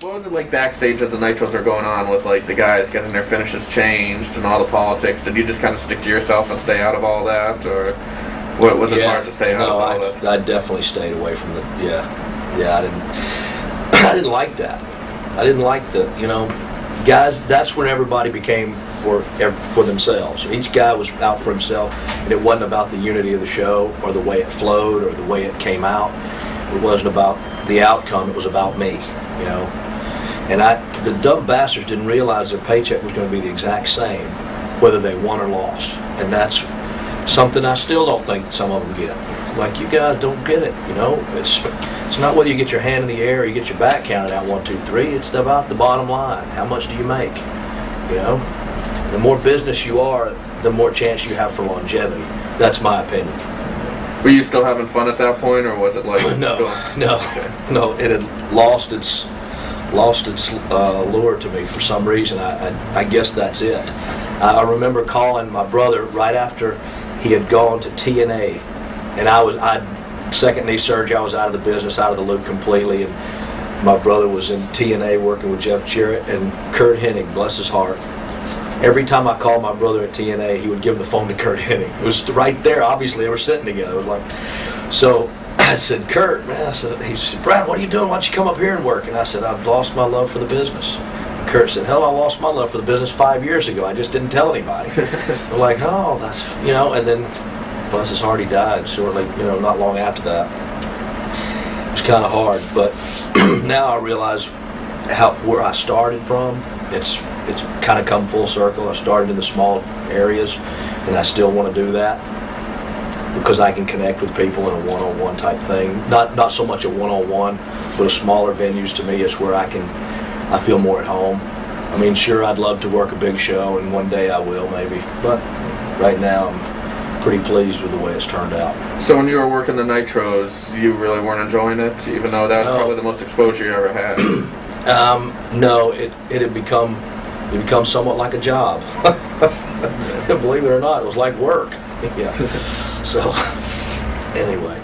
What was it like backstage as the Nitros are going on with like the guys getting their finishes changed and all the politics? Did you just kind of stick to yourself and stay out of all that, or what was it hard to stay out of all that? I definitely stayed away from the. Yeah. I didn't like that. I didn't like the guys. That's when everybody became for themselves. Each guy was out for himself, and it wasn't about the unity of the show or the way it flowed or the way it came out. It wasn't about the outcome. It was about me. And the dumb bastards didn't realize their paycheck was going to be the exact same, whether they won or lost. And that's something I still don't think some of them get. Like, you guys don't get it, It's not whether you get your hand in the air or you get your back counted out 1, 2, 3. It's about the bottom line. How much do you make? The more business you are, the more chance you have for longevity. That's my opinion. Were you still having fun at that point, or was it like No. It had lost its lure to me for some reason. I guess that's it. I remember calling my brother right after he had gone to TNA, and I second knee surgery. I was out of the business, out of the loop completely, and my brother was in TNA working with Jeff Jarrett and Kurt Hennig, bless his heart. Every time I called my brother at TNA, he would give the phone to Kurt Hennig. It was right there. Obviously, they were sitting together. It was like, so I said, Kurt, man, he said, Brad, what are you doing? Why don't you come up here and work? And I said, I've lost my love for the business. And Kurt said, hell, I lost my love for the business 5 years ago. I just didn't tell anybody. I'm like, oh, that's, and then, bless his heart, he died shortly, not long after that. It was kind of hard, but now I realize where I started from. It's kind of come full circle. I started in the small areas, and I still want to do that because I can connect with people in a one-on-one type thing. Not so much a one-on-one, but a smaller venues to me is where I feel more at home. I mean, sure, I'd love to work a big show, and one day I will maybe, but right now I'm pretty pleased with the way it's turned out. So when you were working the Nitros, you really weren't enjoying it, even though that was probably the most exposure you ever had? No, it had become somewhat like a job. Believe it or not, it was like work. Yeah. So, anyway.